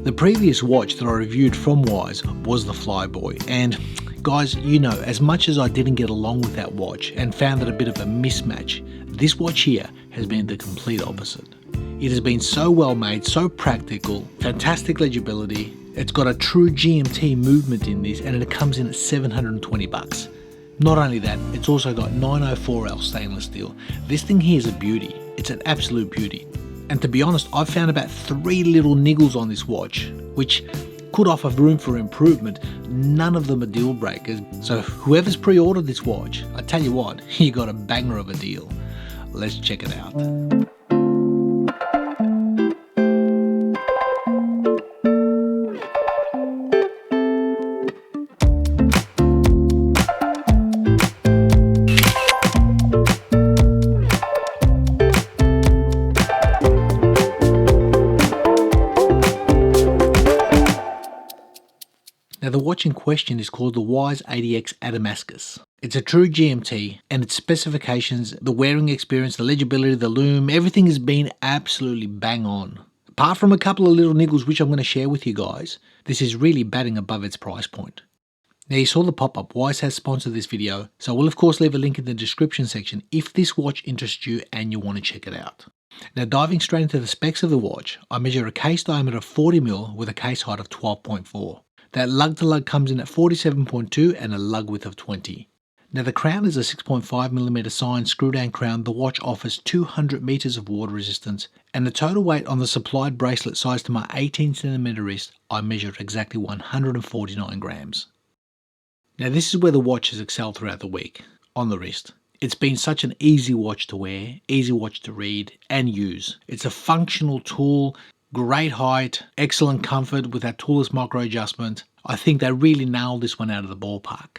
The previous watch that I reviewed from Wise was the Flyboy, and guys, you know, as much as I didn't get along with that watch and found it a bit of a mismatch, this watch here has been the complete opposite. It has been so well made, so practical, fantastic legibility. It's got a true GMT movement in this, and it comes in at 720 bucks. Not only that, it's also got 904L stainless steel. This thing here is a beauty. It's an absolute beauty. And to be honest, I've found about 3 little niggles on this watch, which could offer room for improvement. None of them are deal breakers. So whoever's pre-ordered this watch, I tell you what, you got a banger of a deal. Let's check it out. Now the watch in question is called the Wise ADX Adamascus. It's a true GMT, and its specifications, the wearing experience, the legibility, the lume, everything has been absolutely bang on. Apart from a couple of little niggles which I'm going to share with you guys, this is really batting above its price point. Now you saw the pop-up, Wise has sponsored this video, so I will of course leave a link in the description section if this watch interests you and you want to check it out. Now diving straight into the specs of the watch, I measure a case diameter of 40mm with a case height of 12.4. That lug to lug comes in at 47.2 and a lug width of 20. Now the crown is a 6.5mm signed screw down crown. The watch offers 200 meters of water resistance, and the total weight on the supplied bracelet sized to my 18cm wrist, I measured exactly 149 grams. Now this is where the watch has excelled throughout the week, on the wrist. It's been such an easy watch to wear, easy watch to read and use. It's a functional tool. Great height, excellent comfort with that toolless micro adjustment. I think they really nailed this one out of the ballpark.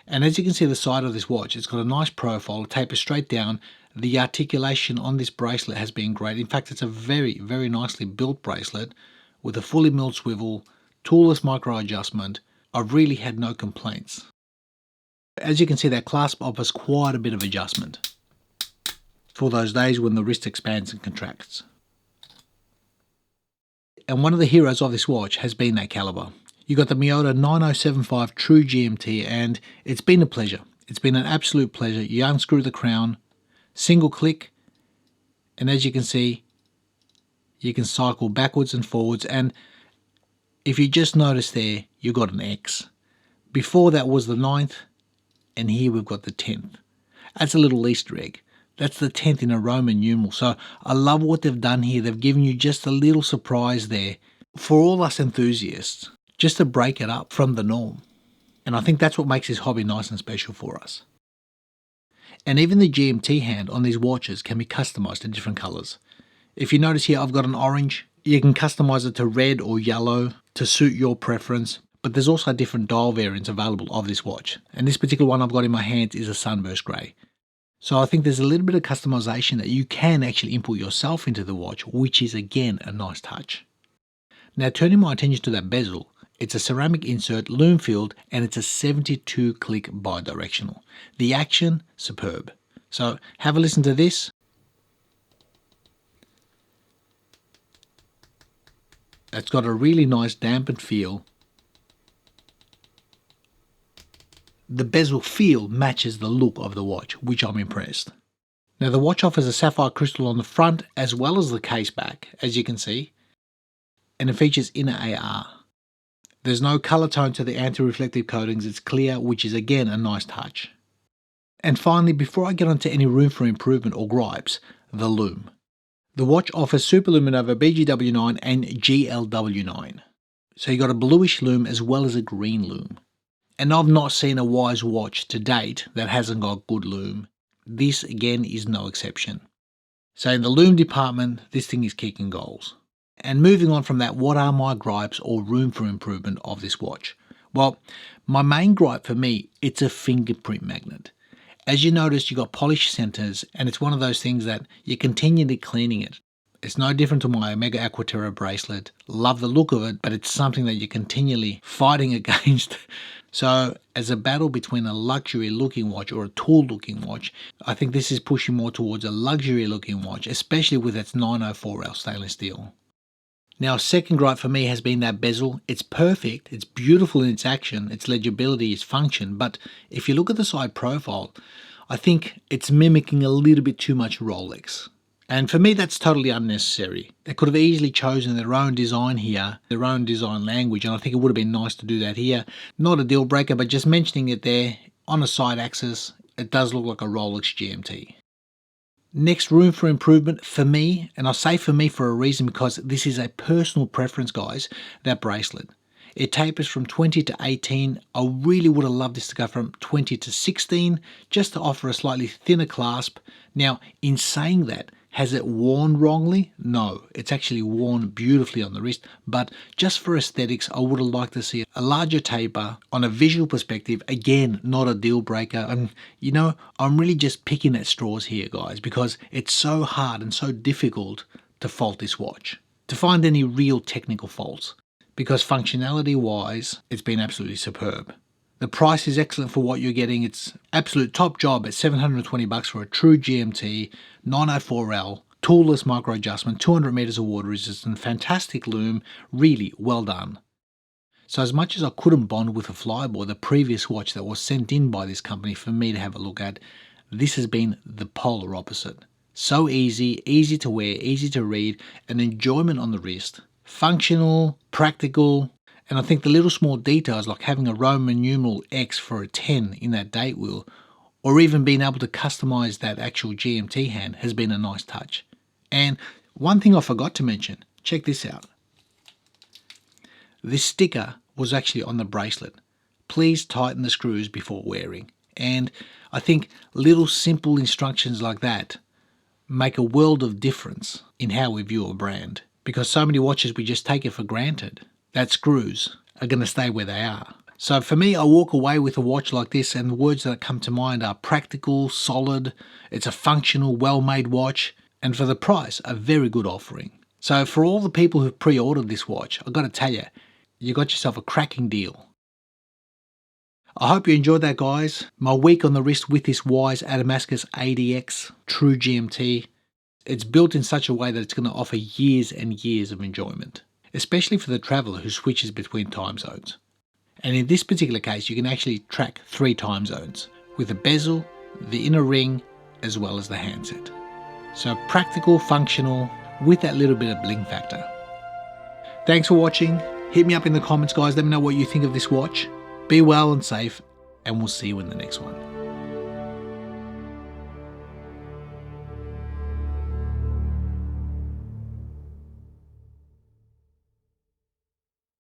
And as you can see the side of this watch, it's got a nice profile, it tapers straight down. The articulation on this bracelet has been great. In fact, it's a very, very nicely built bracelet with a fully milled swivel, toolless micro adjustment. I've really had no complaints. As you can see, that clasp offers quite a bit of adjustment for those days when the wrist expands and contracts. And one of the heroes of this watch has been that caliber. You got the Miyota 9075 True GMT, and it's been a pleasure. It's been an absolute pleasure. You unscrew the crown, single click, and as you can see, you can cycle backwards and forwards, and if you just notice there, you got an X. Before that was the 9th, and here we've got the 10th. That's a little Easter egg. That's the 10th in a Roman numeral. So I love what they've done here. They've given you just a little surprise there for all us enthusiasts, just to break it up from the norm. And I think that's what makes this hobby nice and special for us. And even the GMT hand on these watches can be customized to different colors. If you notice here, I've got an orange. You can customize it to red or yellow to suit your preference. But there's also different dial variants available of this watch. And this particular one I've got in my hands is a sunburst grey. So I think there's a little bit of customization that you can actually input yourself into the watch, which is again a nice touch. Now turning my attention to that bezel, it's a ceramic insert, lume filled, and it's a 72 click bidirectional. The action, superb. So have a listen to this. It's got a really nice dampened feel. The bezel feel matches the look of the watch, which I'm impressed. Now the watch offers a sapphire crystal on the front as well as the case back, as you can see, and it features inner AR. There's no colour tone to the anti-reflective coatings, it's clear, which is again a nice touch. And finally, before I get onto any room for improvement or gripes, the lume. The watch offers Superluminova BGW9 and GLW9. So you got a bluish lume as well as a green lume. And I've not seen a Wise watch to date that hasn't got good lume. This again is no exception. So in the lume department, this thing is kicking goals. And moving on from that, what are my gripes or room for improvement of this watch? Well, my main gripe for me, it's a fingerprint magnet. As you notice, you got polished centers, and it's one of those things that you're continually cleaning it. It's no different to my Omega Aquaterra bracelet. Love the look of it, but it's something that you're continually fighting against. So as a battle between a luxury looking watch or a tool looking watch, I think this is pushing more towards a luxury looking watch, especially with its 904L stainless steel. Now, second gripe for me has been that bezel. It's perfect, it's beautiful in its action, its legibility, its function, but if you look at the side profile, I think it's mimicking a little bit too much Rolex. And for me, that's totally unnecessary. They could have easily chosen their own design here, their own design language, and I think it would have been nice to do that here. Not a deal breaker, but just mentioning it there on a side axis, it does look like a Rolex GMT. Next, room for improvement for me, and I say for me for a reason because this is a personal preference, guys, that bracelet. It tapers from 20 to 18. I really would have loved this to go from 20 to 16, just to offer a slightly thinner clasp. Now, in saying that, has it worn wrongly? No, it's actually worn beautifully on the wrist, but just for aesthetics, I would have liked to see a larger taper on a visual perspective. Again, not a deal breaker. And you know, I'm really just picking at straws here, guys, because it's so hard and so difficult to fault this watch, to find any real technical faults, because functionality wise, it's been absolutely superb. The price is excellent for what you're getting. It's absolute top job at $720 for a true GMT 904L, toolless micro adjustment, 200 meters of water resistance, fantastic lume, really well done. So as much as I couldn't bond with a Flyboy, the previous watch that was sent in by this company for me to have a look at, this has been the polar opposite. So easy, easy to wear, easy to read, an enjoyment on the wrist, functional, practical, and I think the little small details like having a Roman numeral X for a 10 in that date wheel, or even being able to customize that actual GMT hand has been a nice touch. And one thing I forgot to mention, check this out. This sticker was actually on the bracelet. Please tighten the screws before wearing. And I think little simple instructions like that make a world of difference in how we view a brand, because so many watches we just take it for granted that screws are going to stay where they are. So for me, I walk away with a watch like this, and the words that come to mind are practical, solid, it's a functional, well-made watch, and for the price, a very good offering. So for all the people who've pre-ordered this watch, I've got to tell you, you got yourself a cracking deal. I hope you enjoyed that, guys. My week on the wrist with this Wise Adamascus ADX True GMT. It's built in such a way that it's going to offer years and years of enjoyment, especially for the traveller who switches between time zones. And in this particular case, you can actually track 3 time zones with the bezel, the inner ring, as well as the handset. So practical, functional, with that little bit of bling factor. Thanks for watching. Hit me up in the comments, guys. Let me know what you think of this watch. Be well and safe, and we'll see you in the next one.